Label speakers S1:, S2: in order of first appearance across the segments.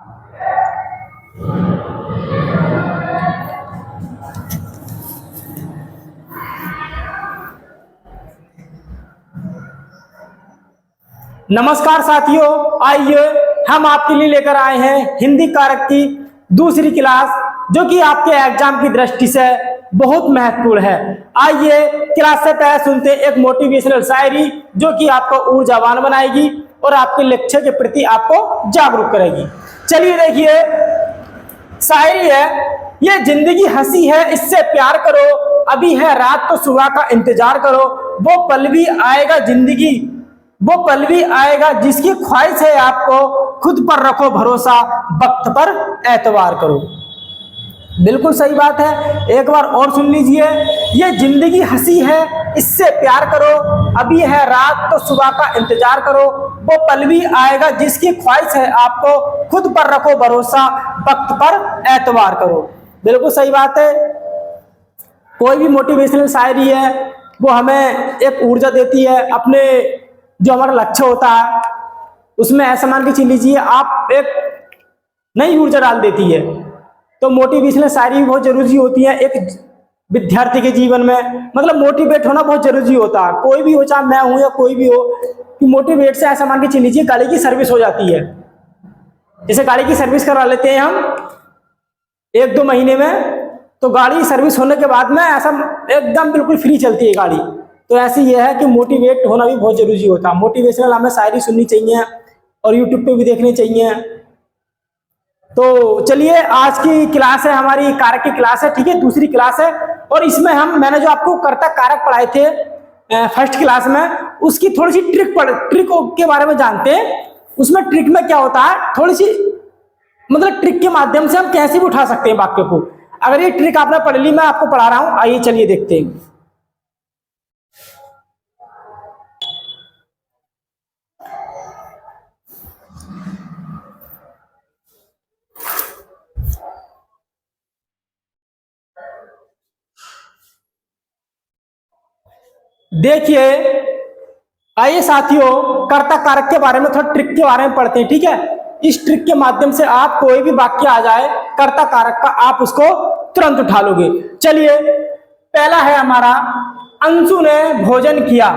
S1: नमस्कार साथियों, आइए हम आपके लिए लेकर आए हैं हिंदी कारक की दूसरी क्लास, जो कि आपके एग्जाम की दृष्टि से बहुत महत्वपूर्ण है। आइए क्लास से पहले सुनते हैं एक मोटिवेशनल शायरी, जो कि आपको ऊर्जावान बनाएगी और आपके लक्ष्य के प्रति आपको जागरूक करेगी। चलिए देखिए, शायरी है, ये जिंदगी हंसी है इससे प्यार करो, अभी है रात तो सुबह का इंतजार करो, वो पल भी आएगा वो पल भी आएगा जिसकी ख्वाहिश है आपको, खुद पर रखो भरोसा, वक्त पर एतबार करो। बिल्कुल सही बात है, एक बार और सुन लीजिए। ये जिंदगी हंसी है इससे प्यार करो, अभी है रात तो सुबह का इंतजार करो, वो पल भी आएगा जिसकी ख्वाहिश है आपको, खुद पर रखो भरोसा, वक्त पर एतबार करो। बिल्कुल सही बात है। कोई भी मोटिवेशनल शायरी है वो हमें एक ऊर्जा देती है, अपने जो हमारा लक्ष्य होता है उसमें ऐसा मान के चल लीजिए आप, एक नई ऊर्जा डाल देती है। तो मोटिवेशनल शायरी बहुत जरूरी होती है एक विद्यार्थी के जीवन में, मतलब मोटिवेट होना बहुत जरूरी होता है। कोई भी हो, चाहे मैं हूं या कोई भी हो, कि मोटिवेट से ऐसा मान के चल लीजिए गाड़ी की सर्विस हो जाती है। जैसे गाड़ी की सर्विस करवा लेते हैं हम 1-2 महीने में, तो गाड़ी सर्विस होने के बाद में ऐसा एकदम बिल्कुल फ्री चलती है गाड़ी। तो ऐसे ये है कि मोटिवेट होना भी बहुत जरूरी होता है। मोटिवेशनल हमें शायरी सुननी चाहिए और यूट्यूब पे भी देखनी चाहिए। तो चलिए, आज की क्लास है हमारी कारक की क्लास है, ठीक है, दूसरी क्लास है। और इसमें मैंने जो आपको कर्ता कारक पढ़ाए थे फर्स्ट क्लास में, उसकी थोड़ी सी ट्रिक के बारे में जानते हैं। उसमें ट्रिक में क्या होता है, थोड़ी सी मतलब ट्रिक के माध्यम से हम कैसे भी उठा सकते हैं वाक्य को। अगर ये ट्रिक आपने पढ़ ली, मैं आपको पढ़ा रहा हूं, आइए चलिए देखते हैं। देखिए, आइए साथियों, कर्ता कारक के बारे में थोड़ा ट्रिक के बारे में पढ़ते हैं, ठीक है। इस ट्रिक के माध्यम से आप कोई भी वाक्य आ जाए कर्ता कारक का, आप उसको तुरंत उठा लोगे। चलिए, पहला है हमारा, अंशु ने भोजन किया।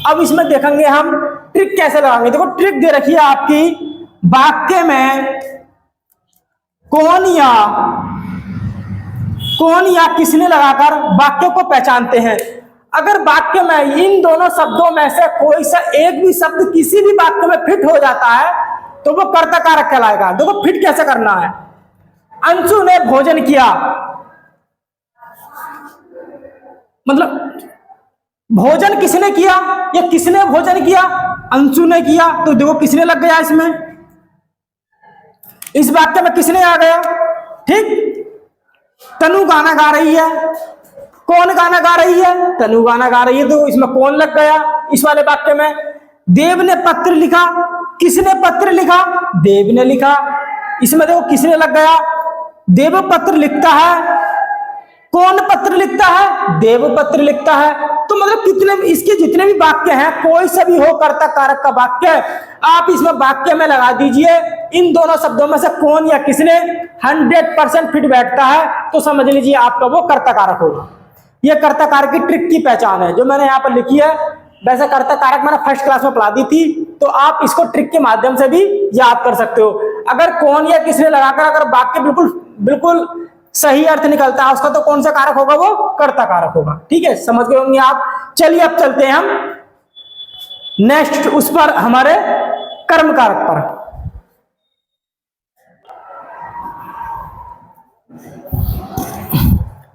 S1: अब इसमें देखेंगे हम ट्रिक कैसे लगाएंगे। देखो, ट्रिक दे रखी है आपकी, वाक्य में कौन या किसने लगाकर वाक्य को पहचानते हैं। अगर वाक्य में इन दोनों शब्दों में से कोई सा एक भी शब्द किसी भी वाक्य में फिट हो जाता है तो वो कर्ता कारक कहलाएगा। देखो फिट कैसे करना है। अंशु ने भोजन किया, मतलब भोजन किसने किया या किसने भोजन किया, अंशु ने किया, तो देखो किसने लग गया इसमें, इस वाक्य में किसने आ गया, ठीक। तनु गाना गा रही है, कौन गाना गा रही है, तनु गाना गा रही है, तो इसमें कौन लग गया इस वाले वाक्य में। देव ने पत्र लिखा, किसने पत्र लिखा, देव ने लिखा, इसमें देखो किसने लग गया, देव पत्र लिखता है, कौन पत्र लिखता है, देव पत्र लिखता है। तो मतलब कितने इसके जितने भी वाक्य हैं, कोई सा भी हो कर्ता कारक का वाक्य, आप इसमें वाक्य में लगा दीजिए इन दोनों शब्दों में से कौन या किसने 100% फिट बैठता है, तो समझ लीजिए आपका वो कर्ता कारक होगा। ये कर्ता कारक की ट्रिक की पहचान है जो मैंने यहाँ पर लिखी है। वैसे कर्ता कारक मैंने फर्स्ट क्लास में पढ़ा दी थी, तो आप इसको ट्रिक के माध्यम से भी याद कर सकते हो। अगर कौन या किसने लगाकर अगर वाक्य बिल्कुल सही अर्थ निकलता है उसका, तो कौन सा कारक होगा, वो कर्ता कारक होगा। ठीक है, समझ गए होंगे आप। चलिए अब चलते हैं हम नेक्स्ट उस पर, हमारे कर्म कारक पर।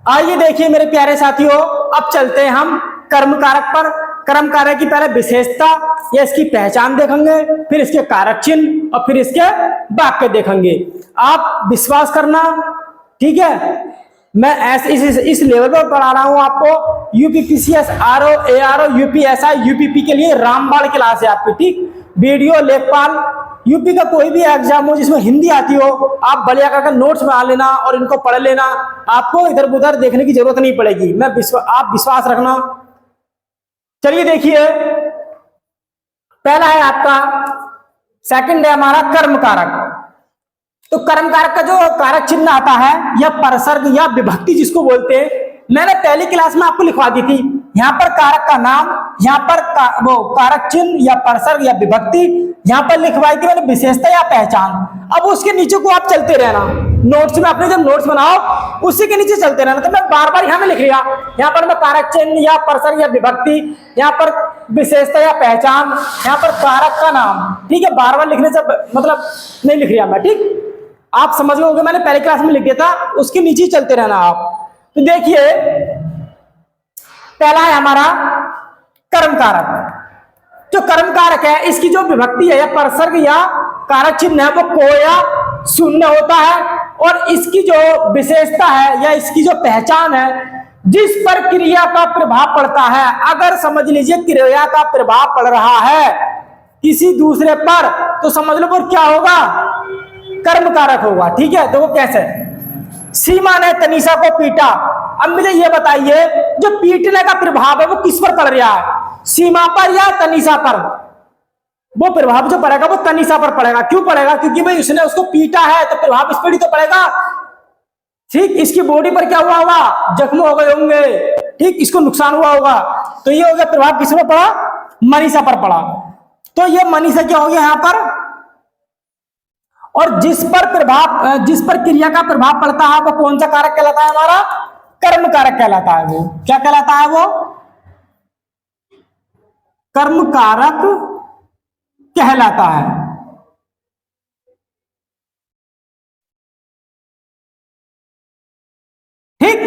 S1: आइए देखिए मेरे प्यारे साथियों, अब चलते हैं हम कर्म कारक पर। कर्म कारक की पहले विशेषता या इसकी पहचान देखेंगे, फिर इसके कारक चिन्ह और फिर इसके वाक्य देखेंगे। आप विश्वास करना, ठीक है, मैं ऐसे इस लेवल पर पढ़ा रहा हूं आपको। UPPCS, RO, ARO, UPSI, UPP के लिए रामबाण क्लास है आपकी, ठीक। वीडियो, लेखपाल, यूपी का कोई भी एग्जाम हो जिसमें हिंदी आती हो, आप बढ़िया करके नोट्स बना लेना और इनको पढ़ लेना, आपको इधर उधर देखने की जरूरत नहीं पड़ेगी। आप विश्वास रखना। चलिए देखिए, पहला है आपका, सेकंड है हमारा कर्म कारक। तो कर्म कारक का जो कारक चिन्ह आता है या परसर्ग या विभक्ति जिसको बोलते हैं, मैंने पहली क्लास में आपको लिखवा दी थी। यहाँ पर कारक का नाम, यहाँ पर वो कारक चिन्ह या परसर्ग या विभक्ति, यहाँ पर लिखवाई थी मैंने विशेषता या पहचान। अब उसके नीचे को आप चलते रहना, नोट्स में अपने जब नोट्स बनाओ उसी के नीचे चलते रहना। तो मैं बार बार यहाँ में लिख लिया, यहाँ पर मैं कारक चिन्ह या परसर्ग या विभक्ति, यहाँ पर विशेषता या पहचान, यहाँ पर कारक का नाम। ठीक है, बार बार लिखने से मतलब नहीं लिख लिया मैं। ठीक, आप समझ गए होंगे, मैंने पहले क्लास में लिख दिया था, उसके नीचे चलते रहना आप। तो देखिए पहला है हमारा कर्म कारक। जो कर्म कारक है इसकी जो विभक्ति है या परसर्ग या कारक चिन्ह है वो को या शून्य होता है, और इसकी जो विशेषता है या इसकी जो पहचान है, जिस पर क्रिया का प्रभाव पड़ता है। अगर समझ लीजिए क्रिया का प्रभाव पड़ रहा है किसी दूसरे पर, तो समझ लो वो क्या होगा, कर्म कारक होगा। ठीक है, तो वो कैसे, सीमा ने तनीषा को पीटा। अब मुझे ये बताइए जो पीटने का प्रभाव है वो किस पर पड़ रहा है, सीमा पर या तनीषा पर? वो प्रभाव जो पड़ेगा वो तनीषा पर पड़ेगा। क्यों पड़ेगा? क्योंकि भाई उसने उसको पीटा है, तो प्रभाव इस पर ही तो पड़ेगा। ठीक, इसकी बॉडी पर क्या हुआ होगा, जख्म हो गए होंगे। ठीक, इसको नुकसान हुआ होगा, तो ये हो गया प्रभाव किस पर पड़ा, मनीषा पर पड़ा। तो ये मनीषा क्या हो गया यहाँ पर, और जिस पर क्रिया का प्रभाव पड़ता है वो कौन सा कारक कहलाता है, हमारा कर्म कारक कहलाता है। वो क्या कहलाता है, वो कर्म कारक कहलाता है। ठीक,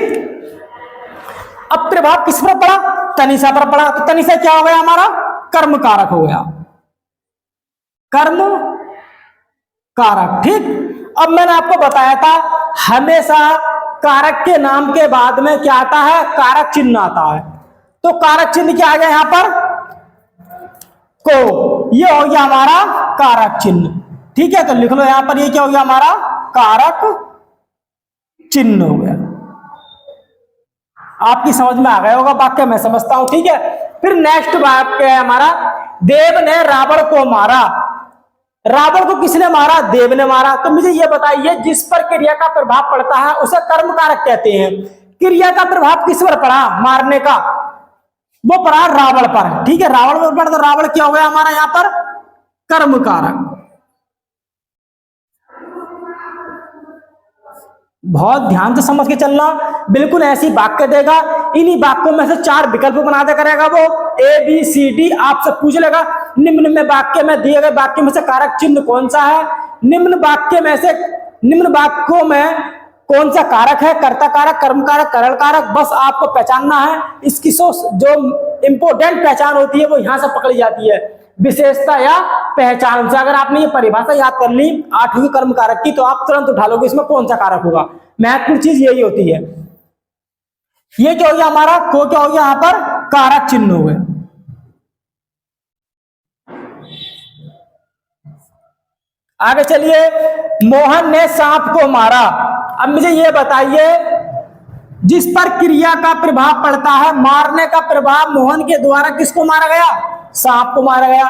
S1: अब प्रभाव किस पर पड़ा, तनीषा पर पड़ा, तो तनीषा क्या हो गया, हमारा कर्म कारक हो गया, कर्म कारक। ठीक, अब मैंने आपको बताया था हमेशा कारक के नाम के बाद में क्या आता है, कारक चिन्ह आता है। तो कारक चिन्ह क्या आ गया यहाँ पर, को, ये हो गया हमारा कारक चिन्ह। ठीक है, तो लिख लो यहां पर, ये क्या हो गया हमारा कारक चिन्ह हो गया। आपकी समझ में आ गया होगा वाक्य, मैं समझता हूं। ठीक है, फिर नेक्स्ट वाक्य है हमारा, देव ने रावण को मारा। रावण को किसने मारा, देव ने मारा। तो मुझे यह बताइए जिस पर क्रिया का प्रभाव पड़ता है उसे कर्म कारक कहते हैं। क्रिया का प्रभाव किस पर पड़ा, मारने का, वो पड़ा रावण पर। ठीक है, रावण पर पड़ा, तो रावण क्या हो गया हमारा यहाँ पर, कर्म कारक। बहुत ध्यान से समझ के चलना, बिल्कुल ऐसी वाक्य देगा, इन्हीं वाक्यों में से 4 विकल्प बना दे करेगा वो, ABCD आपसे पूछ लेगा निम्न में वाक्य में दिए गए वाक्य में से कारक चिन्ह कौन सा है, निम्न वाक्यों में कौन सा कारक है, कर्ता कारक, कर्म कारक, करण कारक। बस आपको पहचानना है। इसकी जो इंपोर्टेंट पहचान होती है वो यहां से पकड़ी जाती है, विशेषता या पहचान से। अगर आपने ये परिभाषा याद कर ली 8वीं कर्म कारक की, तो आप तुरंत उठा लोगे इसमें कौन सा कारक होगा। महत्वपूर्ण चीज यही होती है। ये क्या हो गया हमारा, को क्या हो गया यहाँ पर, कारक चिन्ह हो गए। आगे चलिए, मोहन ने सांप को मारा। अब मुझे ये बताइए जिस पर क्रिया का प्रभाव पड़ता है, मारने का प्रभाव मोहन के द्वारा किसको मारा गया, सांप को मारा गया।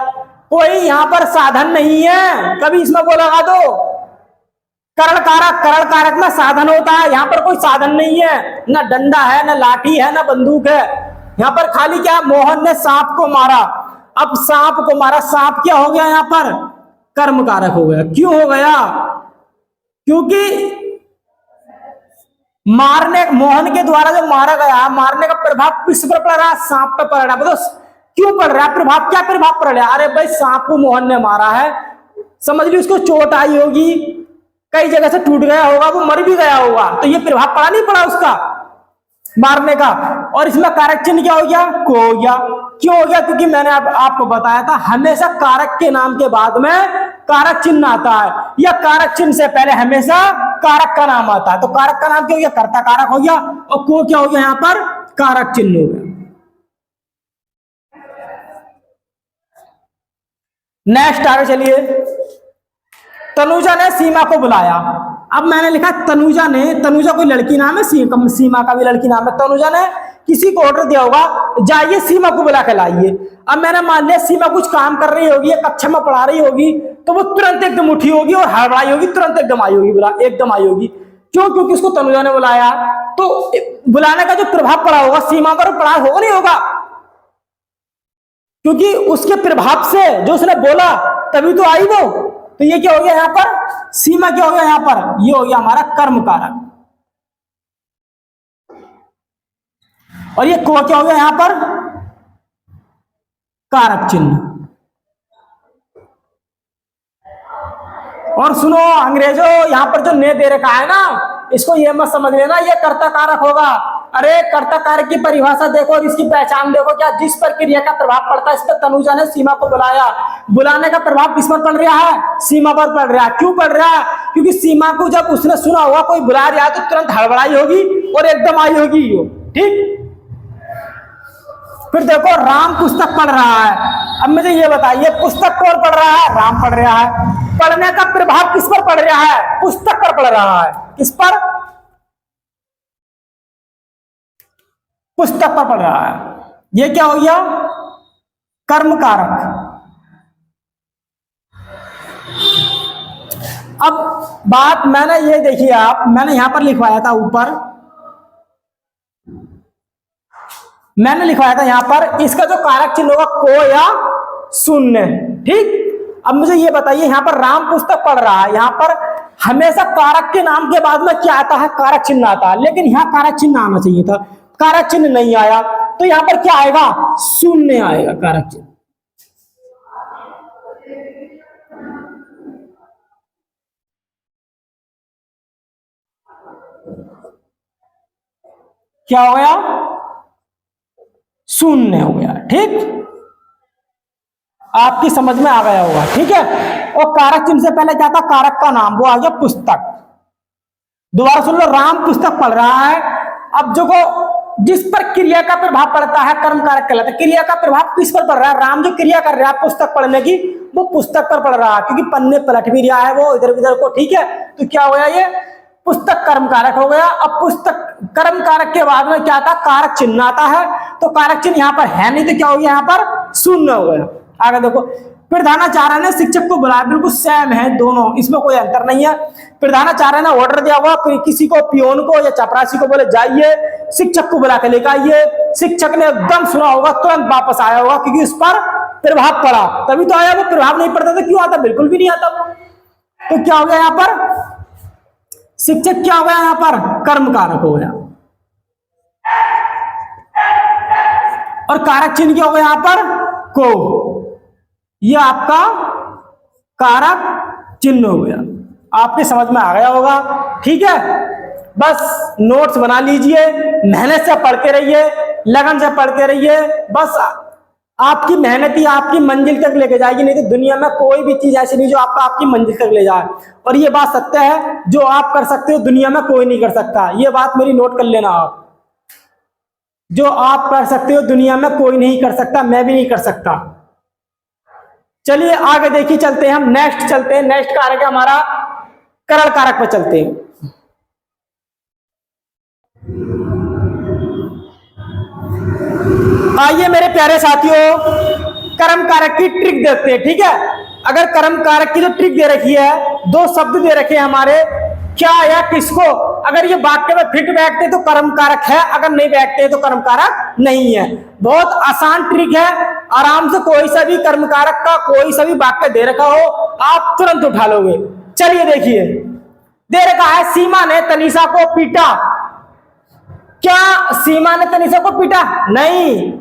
S1: कोई यहां पर साधन नहीं है, कभी इसमें वो लगा दो करण कारक। करण कारक में साधन होता है, यहां पर कोई साधन नहीं है, ना डंडा है, ना लाठी है, ना बंदूक है। यहां पर खाली क्या, मोहन ने सांप को मारा। अब सांप को मारा, सांप क्या हो गया यहां पर, कर्म कारक हो गया। क्यों हो गया, क्योंकि मोहन के द्वारा जो मारा गया, मारने का प्रभाव किस पर पड़ रहा है, सांप पर पड़ रहा है। मतलब क्यों पड़ रहा है प्रभाव, क्या प्रभाव पड़ रहा है, अरे भाई सांप को मोहन ने मारा है, समझ ली उसको चोट आई होगी, कई जगह से टूट गया होगा, वो मर भी गया होगा, तो ये प्रभाव पड़ा नहीं पड़ा उसका मारने का। और इसमें कारक चिन्ह क्या हो गया, को हो गया। क्यों हो गया, क्योंकि मैंने आपको बताया था हमेशा कारक के नाम के बाद में कारक चिन्ह आता है, या कारक चिन्ह से पहले हमेशा कारक का नाम आता है। तो कारक का नाम क्या हो गया, कर्ता कारक हो गया, और को क्या हो गया यहाँ पर, कारक चिन्ह हो गया। नेक्स्ट आगे चलिए, तनुजा ने सीमा को बुलाया। अब मैंने लिखा तनुजा ने, तनुजा कोई लड़की नाम है, सीमा का भी लड़की नाम है। तनुजा ने किसी को ऑर्डर दिया होगा, जाइए सीमा को बुला के लाइए। अब मैंने मान लिया सीमा कुछ काम कर रही होगी, कक्षा में पढ़ा रही होगी, तो वो तुरंत एकदम उठी होगी और हड़बड़ाई होगी, तुरंत एकदम आई होगी, एकदम आई होगी। क्यों? क्योंकि उसको तनुजा ने बुलाया। तो बुलाने का जो प्रभाव पड़ा होगा सीमा पर, पड़ा होगा नहीं होगा? क्योंकि उसके प्रभाव से जो उसने बोला तभी तो आई वो। तो ये क्या हो गया यहां पर? सीमा क्या हो गया यहां पर? ये हो गया हमारा कर्म कारक। और ये को क्या हो गया यहां पर? कारक चिन्ह। और सुनो अंग्रेजों, यहां पर जो ने दे रखा है ना, इसको ये मत समझ लेना ये कर्ता कारक होगा। अरे कर्ता कारक की परिभाषा देखो और इसकी पहचान देखो। क्या जिस पर क्रिया का प्रभाव पड़ता है, इस पर तनुजा ने सीमा को बुलाया। बुलाने का प्रभाव किस पर पड़ रहा है? सीमा पर पड़ रहा है। क्यों पड़ रहा है? क्योंकि सीमा को जब उसने सुना होगा कोई बुला रहा है तो तुरंत हड़बड़ाई होगी और एकदम आई होगी। ठीक। फिर देखो राम पुस्तक पढ़ रहा है। अब मुझे ये बताइए पुस्तक कौन पढ़ रहा है? राम पढ़ रहा है। पढ़ने का प्रभाव किस पर पड़ रहा है? पुस्तक पर पड़ रहा है। किस पर? पुस्तक पर पड़ रहा है। ये क्या हो गया? कर्म कारक। अब बात मैंने ये देखिए आप, मैंने यहां पर लिखवाया था ऊपर, मैंने लिखवाया था यहां पर इसका जो कारक चिन्ह होगा को या शून्य। ठीक। अब मुझे ये बताइए यहां पर राम पुस्तक पढ़ रहा है, यहां पर हमेशा कारक के नाम के बाद में क्या आता है? कारक चिन्ह आता है। लेकिन यहां कारक चिन्ह आना चाहिए था, कारक चिन्ह नहीं आया। तो यहां पर क्या आएगा? शून्य आएगा कारक चिन्ह। क्या हो गया? शून्य हो गया। ठीक। आपकी समझ में आ गया होगा। ठीक है। और कारक चिन्ह से पहले क्या था? कारक का नाम, वो आ गया पुस्तक। दोबारा सुन लो, राम पुस्तक पढ़ रहा है। अब जो को जिस पर क्रिया का प्रभाव पड़ता है कर्म कारक कहलाता है। क्रिया का प्रभाव किस पर पड़ रहा है? राम जो क्रिया कर रहा है पुस्तक पढ़ने की, वो पुस्तक पर पड़ रहा है क्योंकि पन्ने पलट भी रहा है वो इधर उधर को। ठीक है। तो क्या हो गया? ये पुस्तक कर्म कारक हो गया। अब पुस्तक कर्म कारक के बाद में क्या था? कारक चिन्ह आता है। तो कारक चिन्ह यहां पर है नहीं, तो क्या हो गया? यहां पर शून्य हो गया। आगे देखो, प्रधानाचार्य ने शिक्षक को बुलाया। बिल्कुल सेम है दोनों, इसमें कोई अंतर नहीं है। प्रधानाचार्य ने ऑर्डर दिया हुआ किसी को, पियोन को या चपरासी को, बोले जाइए शिक्षक को बुला के लेकर आइए। शिक्षक ने एकदम सुना होगा, तुरंत वापस आया होगा क्योंकि उस पर प्रभाव पड़ा, तभी तो आया। वो प्रभाव नहीं पड़ता तो क्यों आता? बिल्कुल भी नहीं आता। तो क्या हो गया यहां पर? शिक्षक क्या हो गया यहां पर? कर्म कारक हो गया। और कारक चिन्ह क्या हो गया यहां पर? को। यह आपका कारक चिन्ह हो गया। आपके समझ में आ गया होगा। ठीक है। बस नोट्स बना लीजिए, मेहनत से पढ़ते रहिए, लगन से पढ़ते रहिए। बस आपकी मेहनत ही आपकी मंजिल तक लेके जाएगी। नहीं तो दुनिया में कोई भी चीज ऐसी नहीं जो आपकी मंजिल तक ले जाए। और ये बात सत्य है, जो आप कर सकते हो दुनिया में कोई नहीं कर सकता। ये बात मेरी नोट कर लेना आप। जो आप कर सकते हो दुनिया में कोई नहीं कर सकता, मैं भी नहीं कर सकता। चलिए आगे देखिए, चलते हैं हम नेक्स्ट, चलते हैं नेक्स्ट कारक है हमारा करण कारक पर चलते हैं। आइए मेरे प्यारे साथियों, कर्म कारक की ट्रिक देखते हैं। ठीक है। अगर कर्म कारक की जो ट्रिक दे रखी है, दो शब्द दे रखे हैं हमारे, क्या या किसको, अगर ये वाक्य में फिट बैठते तो कर्म कारक है, अगर नहीं बैठते तो कर्म कारक नहीं है। बहुत आसान ट्रिक है, आराम से कोई सा भी कर्म कारक का कोई सा भी वाक्य दे रखा हो आप तुरंत उठा लोगे। चलिए देखिए, दे रखा है सीमा ने तनीषा को पीटा। क्या सीमा ने तनीषा को पीटा? नहीं।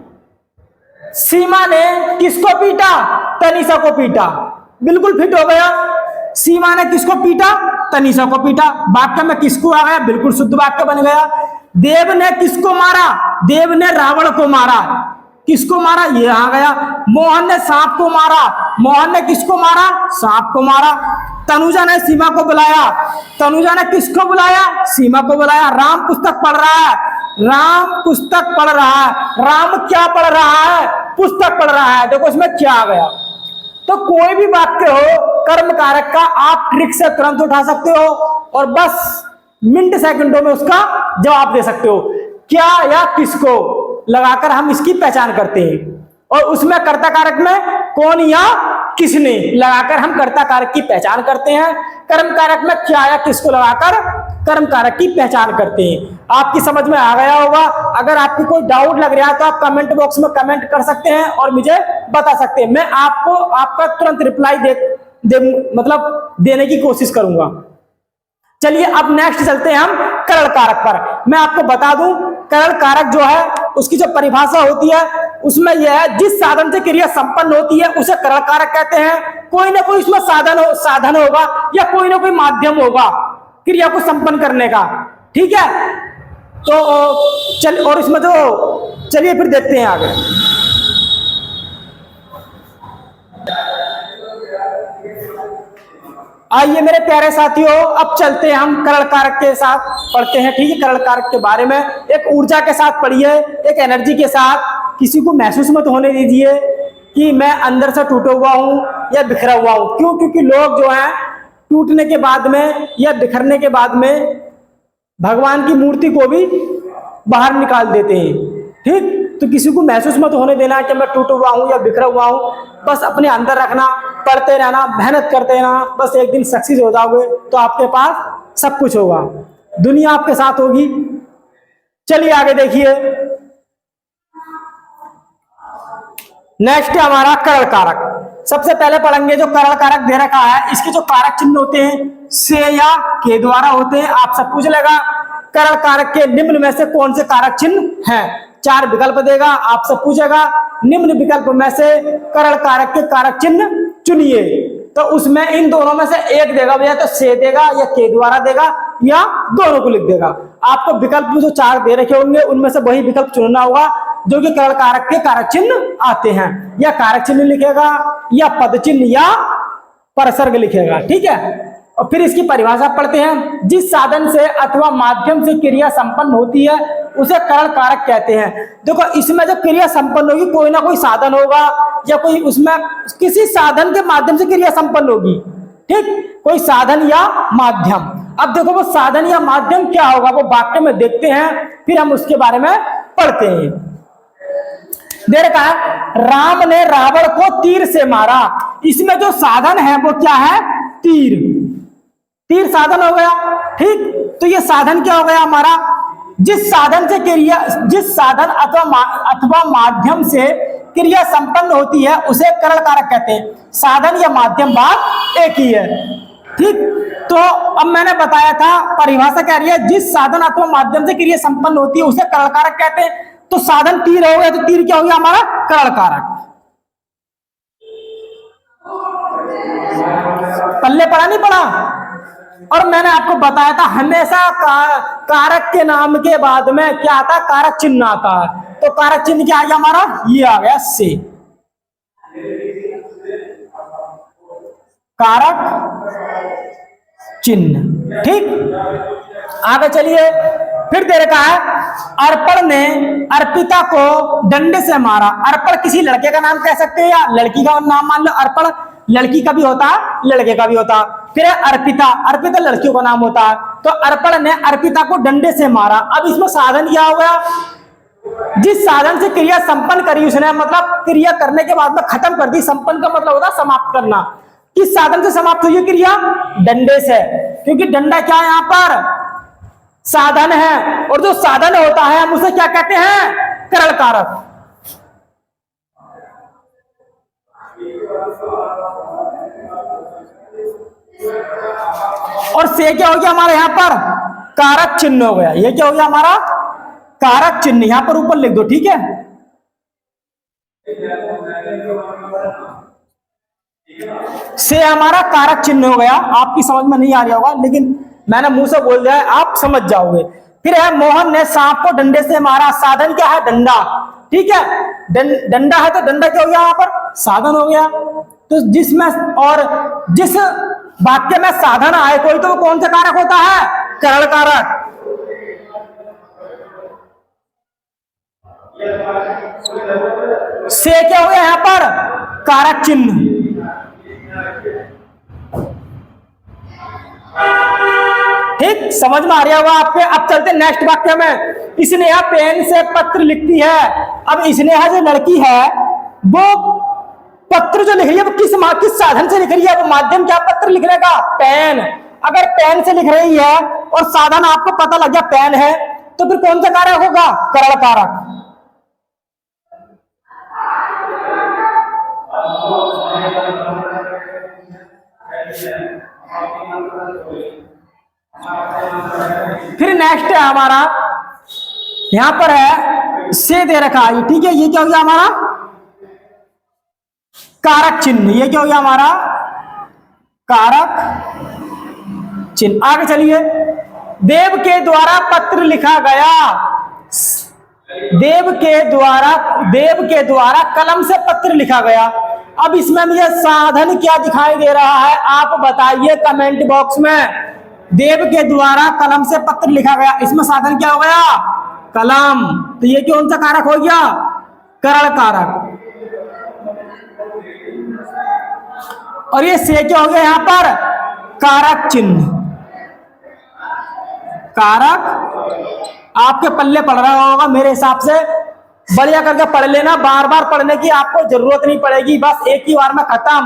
S1: सीमा ने किसको पीटा? तनीषा को पीटा। बिल्कुल फिट हो गया। सीमा ने किसको पीटा? तनीषा को पीटा। वाक्य में किसको आ गया? बिल्कुल शुद्ध वाक्य बन गया। देव ने किसको मारा? देव ने रावण को मारा। किसको मारा? ये आ गया। मोहन ने सांप को मारा। मोहन ने किसको मारा? सांप को मारा। तनुजा ने सीमा को बुलाया। तनुजा ने किसको बुलाया? सीमा को बुलाया। राम पुस्तक पढ़ रहा है। राम पुस्तक पढ़ रहा है। राम क्या पढ़ रहा है? पुस्तक पढ़ रहा है। देखो इसमें क्या आ गया। तो कोई भी वाक्य हो कर्म कारक का आप ट्रिक से तुरंत उठा सकते हो और बस मिनट सेकंडों में उसका जवाब दे सकते हो। क्या या किसको लगाकर हम इसकी पहचान करते हैं। और उसमें कर्ता कारक में कौन या किसने लगाकर हम कर्ता कारक की पहचान करते हैं। कर्म कारक में क्या या किसको लगाकर कर्म कारक की पहचान करते हैं। आपकी समझ में आ गया होगा। अगर आपको कोई डाउट लग रहा है तो आप कमेंट बॉक्स में कमेंट कर सकते हैं और मुझे बता सकते हैं। मैं आपको आपका तुरंत रिप्लाई देने की कोशिश करूंगा। चलिए अब नेक्स्ट चलते हैं हम करण कारक पर। मैं आपको बता दूं करण कारक जो है उसकी जो परिभाषा होती है उसमें यह है जिस साधन से क्रिया संपन्न होती है उसे करण कारक कहते हैं। कोई ना कोई इसमें साधन होगा या कोई ना कोई माध्यम होगा क्रिया को संपन्न करने का। ठीक है, तो और इसमें तो चलिए फिर देखते हैं आगे। आइए मेरे प्यारे साथियों, अब चलते हैं हम करण कारक के साथ पढ़ते हैं। ठीक है, करण कारक के बारे में एक ऊर्जा के साथ पढ़िए, एक एनर्जी के साथ। किसी को महसूस मत होने दीजिए कि मैं अंदर से टूटा हुआ हूं या बिखरा हुआ हूं। क्यों? क्योंकि लोग जो हैं टूटने के बाद में या बिखरने के बाद में भगवान की मूर्ति को भी बाहर निकाल देते हैं। ठीक, तो किसी को महसूस मत होने देना कि मैं टूटा हुआ हूं या बिखरा हुआ हूं। बस अपने अंदर रखना, पढ़ते रहना, मेहनत करते रहना। बस एक दिन सक्सेस हो जाओगे तो आपके पास सब कुछ होगा, दुनिया आपके साथ होगी। चलिए आगे देखिए। नेक्स्ट है हमारा करण कारक। सबसे पहले पढ़ेंगे जो करण कारक दे रखा है, इसके जो कारक चिन्ह होते हैं से या के द्वारा होते हैं। आप सब पूछ लेगा करण कारक के निम्न में से कौन से कारक चिन्ह हैं। 4 विकल्प देगा, आप सब पूछेगा निम्न विकल्प में से करण कारक के कारक चिन्ह चुनिए। तो उसमें इन दोनों में से एक देगा, या तो से देगा या के द्वारा देगा या दोनों को लिख देगा। आपको विकल्प जो 4 दे रखे होंगे उनमें से वही विकल्प चुनना होगा जो कि करण कारक के कारक चिन्ह आते हैं। या कारक चिन्ह लिखेगा या पद चिन्ह या परसर्ग लिखेगा। ठीक है, और फिर इसकी परिभाषा पढ़ते हैं। जिस साधन से अथवा माध्यम से क्रिया संपन्न होती है उसे करण कारक कहते हैं। देखो इसमें जब क्रिया संपन्न होगी कोई ना कोई साधन होगा या कोई उसमें किसी साधन के माध्यम से क्रिया संपन्न होगी। ठीक, कोई साधन या माध्यम। अब देखो वो साधन या माध्यम क्या होगा वो वाक्य में देखते हैं, फिर हम उसके बारे में पढ़ते हैं। दे रखा है राम ने रावण को तीर से मारा। इसमें जो साधन है वो क्या है? तीर। तीर साधन हो गया। ठीक, तो ये साधन क्या हो गया हमारा? जिस साधन से क्रिया, जिस साधन अथवा माध्यम से क्रिया संपन्न होती है उसे करण कारक कहते हैं। साधन या माध्यम बात एक ही है। ठीक, तो अब मैंने बताया था परिभाषा क्या रही है, जिस साधन अथवा माध्यम से क्रिया संपन्न होती है उसे करण कारक कहते हैं। तो साधन तीर हो गया, तो तीर क्या हो गया हमारा? करण कारक। पल्ले पड़ा नहीं पड़ा? और मैंने आपको बताया था हमेशा कारक के नाम के बाद में क्या आता है? कारक चिन्ह आता है। तो कारक चिन्ह क्या आ गया हमारा? ये आ गया से। कारक चिन्ह। ठीक, आगे चलिए। फिर दे रखा है अर्पण ने अर्पिता को डंडे से मारा। अर्पण किसी लड़के का नाम कह सकते हैं या लड़की का नाम मान लो। अर्पण लड़की का भी होता है, लड़के का भी होता है। फिर अर्पिता, अर्पिता लड़कियों का नाम होता है। तो अर्पण ने अर्पिता को डंडे से मारा। अब इसमें साधन क्या हो गया? जिस साधन से क्रिया संपन्न करी उसने, मतलब क्रिया करने के बाद में खत्म कर दी। संपन्न का मतलब होता है समाप्त करना। किस साधन से समाप्त हुई क्रिया? डंडे से, क्योंकि डंडा क्या है यहाँ पर? साधन है। और जो साधन होता है हम उसे क्या कहते हैं? करण कारक। और से क्या हो गया हमारे यहाँ पर? कारक चिन्ह हो गया। ये क्या हो गया हमारा? कारक चिन्ह। यहां पर ऊपर लिख दो। ठीक है, से हमारा कारक चिन्ह हो गया। आपकी समझ में नहीं आ रहा होगा लेकिन मैंने मुंह से बोल दिया है, आप समझ जाओगे। फिर है मोहन ने सांप को डंडे से मारा। साधन क्या है? डंडा। ठीक है, डंडा है तो डंडा क्या हो गया यहाँ पर? साधन हो गया। तो जिसमें और जिस वाक्य में साधन आए कोई तो वो कौन सा कारक होता है? करण कारक। से क्या हो गया यहाँ पर? कारक चिन्ह। ठीक, समझ में आ रहा होगा आपके। अब चलते नेक्स्ट वाक्य में। स्नेहा पेन से पत्र लिखती है। अब स्नेहा जो लड़की है वो पत्र जो लिख रही है वो किस साधन से लिख रही है, वो माध्यम क्या पत्र लिखने का, पेन। अगर पेन से लिख रही है और साधन आपको पता लग गया पेन है, तो फिर कौन सा कारक होगा, करल कारक। फिर नेक्स्ट है हमारा, यहां पर है से दे रखा है, ठीक है। ये क्या हो गया हमारा, कारक चिन्ह। ये क्या हो गया हमारा, कारक चिन्ह। आगे चलिए, देव के द्वारा पत्र लिखा गया, देव के द्वारा कलम से पत्र लिखा गया। अब इसमें मुझे साधन क्या दिखाई दे रहा है, आप बताइए कमेंट बॉक्स में। देव के द्वारा कलम से पत्र लिखा गया, इसमें साधन क्या हो गया, कलम। तो ये कौन सा कारक हो गया, करल कारक। और ये से क्या हो गया यहां पर, कारक चिन्ह। कारक आपके पल्ले पड़ रहा होगा मेरे हिसाब से, बढ़िया करके पढ़ लेना, बार बार पढ़ने की आपको जरूरत नहीं पड़ेगी, बस एक ही बार में खत्म।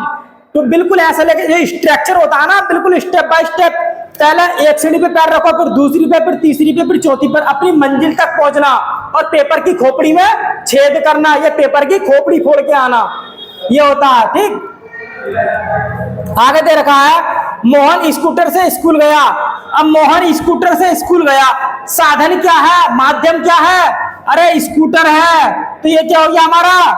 S1: तो बिल्कुल ऐसा लेके, ये स्ट्रक्चर होता है ना, बिल्कुल स्टेप बाय स्टेप, पहले एक सीढ़ी पे पैर रखो, फिर दूसरी पे, फिर तीसरी पे, फिर चौथी पर, अपनी मंजिल तक पहुंचना और पेपर की खोपड़ी में छेद करना, ये पेपर की खोपड़ी फोड़ के आना, ये होता है, ठीक। आगे दे रखा है, मोहन स्कूटर से स्कूल गया। अब मोहन स्कूटर से स्कूल गया, साधन क्या है, माध्यम क्या है, अरे स्कूटर है। तो ये क्या हो गया हमारा,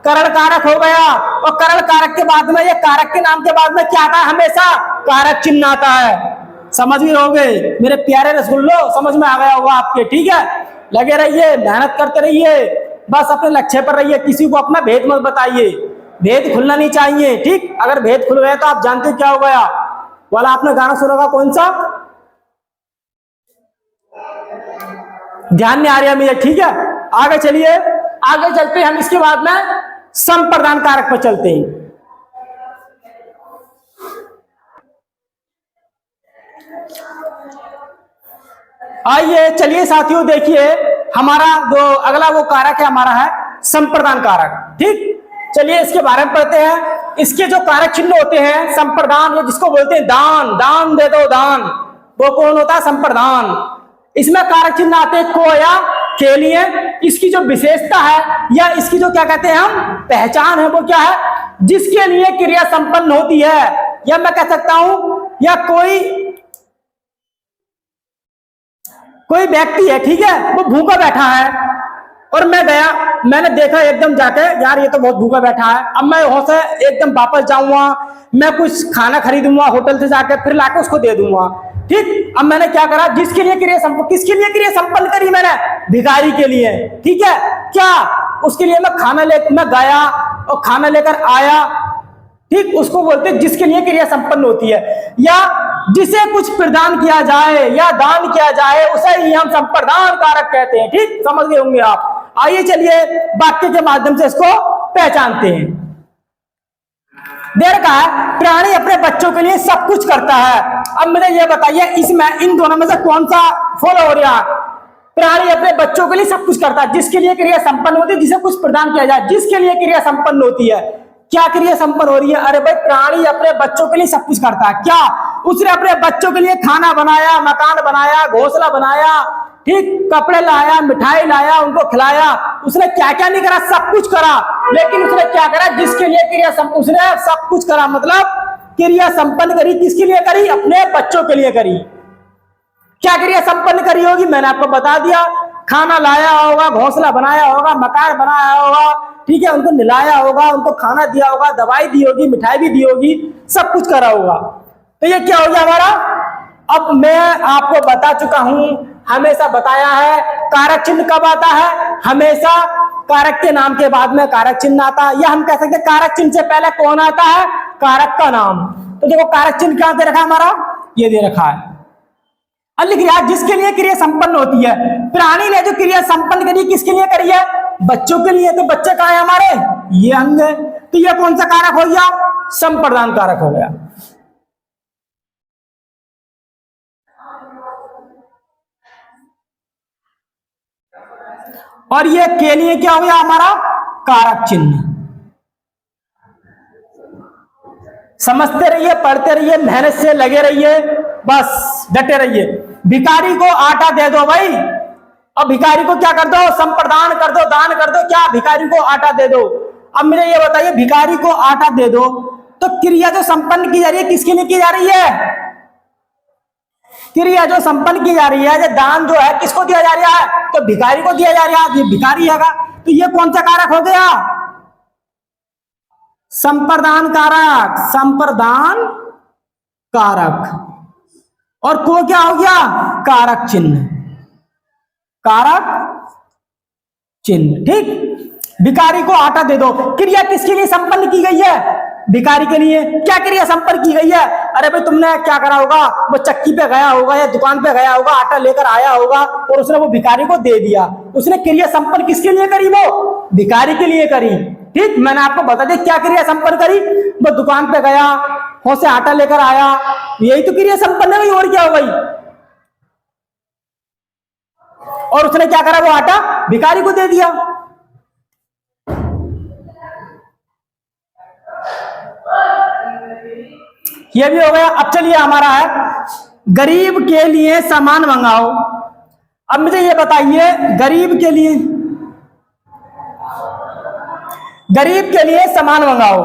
S1: करल कारक हो गया। और करल कारक के बाद में, ये कारक के नाम के बाद में क्या आता है, हमेशा कारक चिन्ह आता है। समझ भी रहोगे मेरे प्यारे रसगुल्लो, समझ में आ गया होगा आपके, ठीक है। लगे रहिए, मेहनत करते रहिए, बस अपने लक्ष्य पर रहिए, किसी को अपना भेद मत बताइए, भेद खुलना नहीं चाहिए, ठीक। अगर भेद खुल गया तो आप जानते हो क्या हो गया वाला, आपने गाना सुना होगा, कौन सा, ध्यान नहीं आ रहा मुझे, ठीक है। आगे चलिए, आगे चलते हैं हम, इसके बाद में संप्रदान कारक पर चलते हैं। आइए चलिए साथियों, देखिए हमारा जो अगला वो कारक है हमारा है संप्रदान कारक, ठीक। चलिए इसके बारे में पढ़ते हैं। इसके जो कारक चिन्ह होते हैं, संप्रदान, या जिसको बोलते हैं दान, दान दे दो दान, वो कौन होता है, संप्रदान। इसमें कारक चिन्ह आते हैं को या के लिए। इसकी जो विशेषता है या इसकी जो क्या कहते हैं हम पहचान है, वो क्या है, जिसके लिए क्रिया संपन्न होती है, या मैं कह सकता हूं या कोई व्यक्ति है, ठीक है, वो भूखा बैठा है और मैं गया, मैंने देखा एकदम जाके, यार ये तो बहुत भूखा बैठा है। अब मैं वहां से एकदम वापस जाऊंगा, मैं कुछ खाना खरीदूंगा होटल से जाके, फिर लाके उसको दे दूंगा, ठीक। अब मैंने क्या करा, जिसके लिए क्रिया संपन्न, किसके लिए क्रिया संपन्न करी मैंने, भिखारी के लिए, ठीक है। क्या, उसके लिए मैं गया और खाना लेकर आया, ठीक। उसको बोलते हैं जिसके लिए क्रिया संपन्न होती है, या जिसे कुछ प्रदान किया जाए या दान किया जाए, उसे ही हम संप्रदान कारक कहते हैं, ठीक। समझ गए होंगे आप। आइए चलिए वाक्य के माध्यम से इसको पहचानते हैं। देर का है, प्राणी अपने बच्चों के लिए सब कुछ करता है। अब मुझे यह बताइए, इसमें इन दोनों में से कौन सा फॉलो हो रहा है, प्राणी अपने बच्चों के लिए सब कुछ करता है, जिसके लिए क्रिया संपन्न होती है, जिसे कुछ प्रदान किया जाए, जिसके लिए क्रिया संपन्न होती है, क्या क्रिया संपन्न हो रही है, अरे भाई प्राणी अपने बच्चों के लिए सब कुछ करता है। क्या, उसने अपने बच्चों के लिए खाना बनाया, मकान बनाया, घोंसला बनाया, ठीक, कपड़े लाया, मिठाई लाया, उनको खिलाया, उसने क्या क्या नहीं करा, सब कुछ करा। लेकिन उसने क्या करा, जिसके लिए क्रिया उसने सब कुछ करा, मतलब क्रिया संपन्न करी, किसके लिए करी, अपने बच्चों के लिए करी। क्या क्रिया संपन्न करी होगी, मैंने आपको बता दिया, खाना लाया होगा, घोंसला बनाया होगा, मकान बनाया होगा, ठीक है, उनको नहलाया होगा, उनको खाना दिया होगा, दवाई दी होगी, मिठाई भी दी होगी, सब कुछ करा होगा। तो ये क्या हो गया हमारा, अब मैं आपको बता चुका हूं, हमेशा बताया है, कारक चिन्ह कब आता है, हमेशा कारक के नाम के बाद में कारक चिन्ह आता है, या हम कह सकते हैं कारक चिन्ह से पहले कौन आता है, कारक का नाम। तो देखो कारक चिन्ह क्या दे रखा हमारा, ये दे रखा है, अब लिख रहा है जिसके लिए क्रिया संपन्न होती है। प्राणी ने जो क्रिया संपन्न करी, किसके लिए करी है, बच्चों के लिए। तो बच्चे कहाँ है हमारे, ये अंग है। तो ये कौन सा कारक हो गया, संप्रदान कारक हो गया। और ये के लिए क्या हो गया हमारा, कारक चिन्ह। समझते रहिए, पढ़ते रहिए, मेहनत से लगे रहिए, बस डटे रहिए। भिखारी को आटा दे दो भाई, अब भिखारी को क्या कर दो, संप्रदान कर दो, दान कर दो, क्या भिखारी को आटा दे दो। अब मुझे ये बताइए, भिखारी को आटा दे दो तो क्रिया जो संपन्न की जा रही है किसके लिए की जा रही है? क्रिया जो संपन्न की जा रही है, जो दान जो है किसको दिया जा रहा है? तो भिखारी को दिया जा रहा है, ये भिखारी है। तो ये कौन सा कारक हो गया? संप्रदान कारक, संप्रदान कारक। और को क्या हो गया? कारक चिन्ह, कारक चिन्ह। ठीक, भिखारी को आटा दे दो, क्रिया किसके लिए संपन्न की गई है? भिखारी के लिए। क्या क्रिया संपन्न की गई है? अरे भाई तुमने क्या करा होगा, वो चक्की पे गया होगा या दुकान पे गया होगा, आटा लेकर आया होगा और उसने वो भिखारी को दे दिया। उसने क्रिया संपन्न किसके लिए करी? वो भिखारी के लिए करी। ठीक, मैंने आपको बता दिया क्या क्रिया संपन्न करी। वो दुकान पे गया, वहां से आटा लेकर आया, यही तो क्रिया संपन्न है भाई, और क्या हो गई? और उसने क्या करा, वो आटा भिखारी को दे दिया। ये भी हो गया। अब चलिए हमारा है गरीब के लिए सामान मंगाओ। अब मुझे ये बताइए, गरीब के लिए, गरीब के लिए सामान मंगाओ।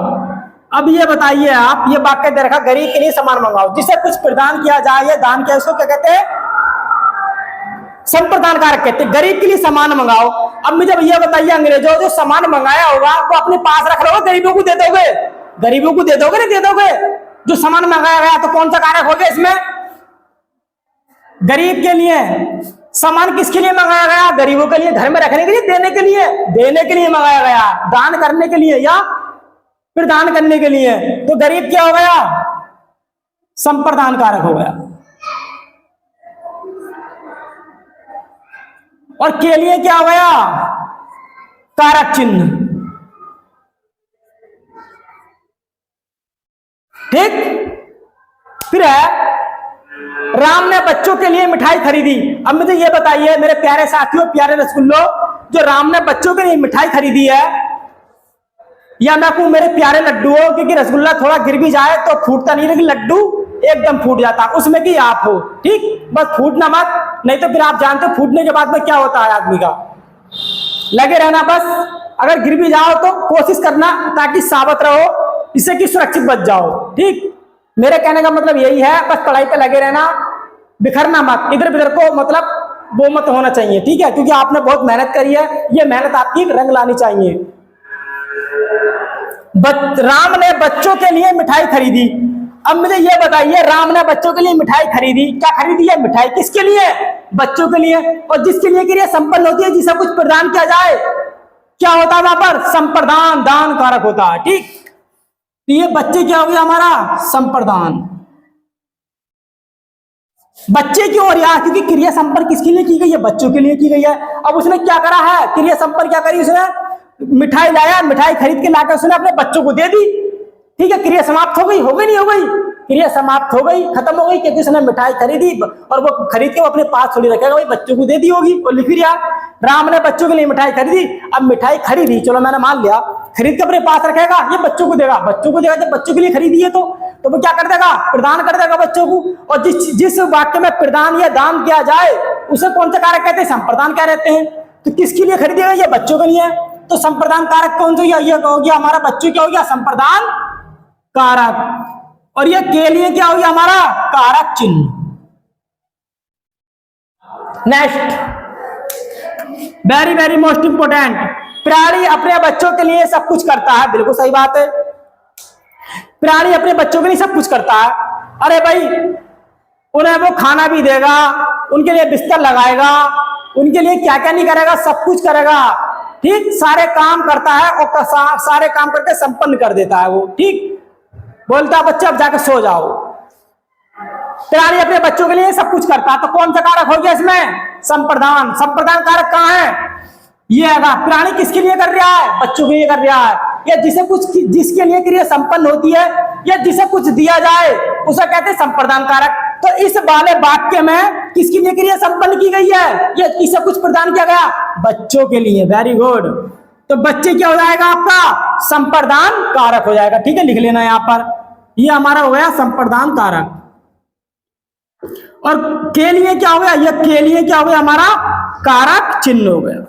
S1: अब ये बताइए आप, ये वाक्य दे रखा, गरीब के लिए सामान मंगाओ, जिसे कुछ प्रदान किया जाए या दान किया, उसको क्या कहते हैं? संप्रदान कारक कहते हैं। गरीब के लिए सामान मंगाओ। अब मुझे ये बताइए, अंग्रेजों जो सामान मंगाया होगा वो अपने पास रख लो, गरीबों को दे दोगे? गरीबों को दे दोगे, नहीं दे दोगे? जो सामान मंगाया गया तो कौन सा कारक हो गया इसमें? गरीब के लिए। सामान किसके लिए मंगाया गया? गरीबों के लिए, घर में रखने के लिए, देने के लिए? देने के लिए मंगाया गया, दान करने के लिए या फिर दान करने के लिए। तो गरीब क्या हो गया? संप्रदान कारक हो गया। और के लिए क्या हो गया? कारक चिन्ह। ठीक, फिर है राम ने बच्चों के लिए मिठाई खरीदी। अब मुझे ये बताइए मेरे प्यारे साथियों, प्यारे रसगुल्लो, जो राम ने बच्चों के लिए मिठाई खरीदी है, या मैं कहूं मेरे प्यारे लड्डुओं, क्योंकि रसगुल्ला थोड़ा गिर भी जाए तो फूटता नहीं, लेकिन लड्डू एकदम फूट जाता, उसमें कि आप हो। ठीक, बस फूटना मत, नहीं तो फिर आप जानते हो फूटने के बाद में क्या होता है आदमी का। लगे रहना बस, अगर गिर भी जाओ तो कोशिश करना ताकि सावध रहो, इससे कि सुरक्षित बच जाओ। ठीक, मेरे कहने का मतलब यही है, बस पढ़ाई पे लगे रहना, बिखरना मत, इधर उधर को मतलब वो मत होना चाहिए। ठीक है, क्योंकि आपने बहुत मेहनत करी है, ये मेहनत आपकी रंग लानी चाहिए। राम ने बच्चों के लिए मिठाई खरीदी। अब मुझे ये बताइए, राम ने बच्चों के लिए मिठाई खरीदी, क्या खरीदी है? मिठाई किसके लिए? बच्चों के लिए। और जिसके लिए क्रिया संपन्न होती है, जिसे कुछ प्रदान किया जाए, क्या होता है वहां पर? संप्रदान, दान कारक होता है। ठीक, तो ये बच्चे क्या हो गया हमारा? संप्रदान। बच्चे क्यों? और यार क्योंकि क्रिया संपन्न किसके लिए की गई है? बच्चों के लिए की गई है। अब उसने क्या करा है? क्रिया संपन्न क्या करी उसने? मिठाई लाया, मिठाई खरीद के लाकर उसने अपने बच्चों को दे दी। ठीक है, क्रिया समाप्त हो गई? हो गई नहीं हो गई? क्रिया समाप्त हो गई, खत्म हो गई, क्योंकि उसने मिठाई खरीदी और वो खरीद के वो अपने पास थोड़ी रखेगा, भाई बच्चों को दे दी होगी। और लिख दिया राम ने बच्चों के लिए मिठाई खरीदी। अब मिठाई खरीदी, चलो मैंने मान लिया, खरीद के अपने पास रखेगा, ये बच्चों को देगा। बच्चों को देगा, जब बच्चों के लिए खरीदी है तो वो क्या कर देगा? प्रदान कर देगा बच्चों को। और जिस वाक्य में प्रदान या दान किया जाए उसे कौन सा कारक कहते हैं? संप्रदान क्या रहते हैं। तो किसके लिए खरीदेगा? ये बच्चों के लिए। तो संप्रदान कारक कौन सा? ये हो गया हमारा बच्चों क्या हो गया? संप्रदान कारक। और ये के लिए क्या हो गया हमारा? कारक चिन्ह। Next, very very most important, प्राणी अपने बच्चों के लिए सब कुछ करता है। बिल्कुल सही बात है, प्राणी अपने बच्चों के लिए सब कुछ करता है। अरे भाई, उन्हें वो खाना भी देगा, उनके लिए बिस्तर लगाएगा, उनके लिए क्या क्या नहीं करेगा, सब कुछ करेगा। ठीक, सारे काम करता है और सारे काम करके संपन्न कर देता है वो। ठीक, बोलता है बच्चे अब जाकर सो जाओ। प्राणी अपने बच्चों के लिए सब कुछ करता है, तो कौन सा कारक हो गया इसमें? संप्रदान। संप्रदान कारक कहाँ है? ये आएगा। प्राणी किसके लिए कर रहा है? बच्चों के लिए कर रहा है। या जिसके लिए क्रिया संपन्न होती है या जिसे कुछ दिया जाए उसे कहते हैं संप्रदान कारक। तो इस वाले वाक्य में किसके लिए क्रिया संपन्न की गई है? या इसे कुछ प्रदान किया गया? बच्चों के लिए। Very good. तो बच्चे क्या हो जाएगा आपका? संप्रदान कारक हो जाएगा। ठीक है, लिख लेना यहाँ पर। ये हमारा हो गया संप्रदान कारक। और के लिए क्या हो गया, ये के लिए क्या हो गया, हमारा कारक चिन्ह हो गया।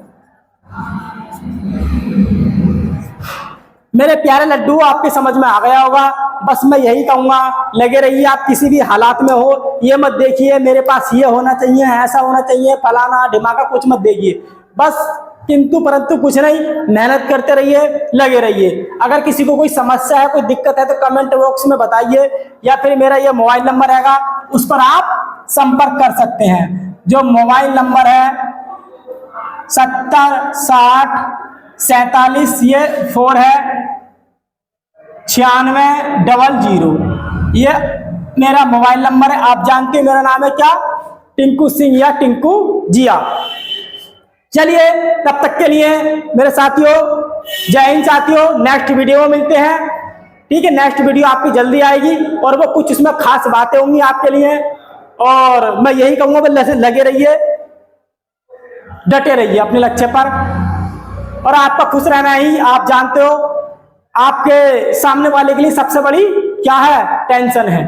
S1: मेरे प्यारे लड्डू, आपके समझ में आ गया होगा। बस मैं यही कहूंगा, लगे रहिए आप किसी भी हालात में हो। ये मत देखिए मेरे पास ये होना चाहिए, ऐसा होना चाहिए, फलाना ढिमाका, कुछ मत देखिए। बस किंतु परंतु कुछ नहीं, मेहनत करते रहिए, लगे रहिए। अगर किसी को कोई समस्या है, कोई दिक्कत है तो कमेंट बॉक्स में बताइए, या फिर मेरा ये मोबाइल नंबर रहेगा, उस पर आप संपर्क कर सकते हैं। जो मोबाइल नंबर है 70 60 47, ये 4 है 9600, ये मेरा मोबाइल नंबर है। आप जानते हैं मेरा नाम है क्या, टिंकू सिंह या टिंकू जिया। चलिए तब तक के लिए मेरे साथियों, जय हिंद साथियों। नेक्स्ट वीडियो में मिलते हैं, ठीक है। नेक्स्ट वीडियो आपकी जल्दी आएगी और वो कुछ इसमें खास बातें होंगी आपके लिए। और मैं यही कहूंगा, बस लगे रहिए, डटे रहिए अपने लक्ष्य पर, और आपका खुश रहना ही, आप जानते हो, आपके सामने वाले के लिए सबसे बड़ी क्या है, टेंशन है।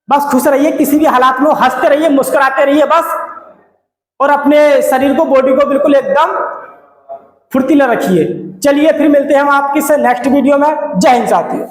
S1: बस खुश रहिए किसी भी हालात में, हंसते रहिए, मुस्कुराते रहिए बस, और अपने शरीर को, बॉडी को बिल्कुल एकदम फुर्तीला रखिए। चलिए फिर मिलते हैं हम आपके नेक्स्ट वीडियो में। जय हिंद साथियों।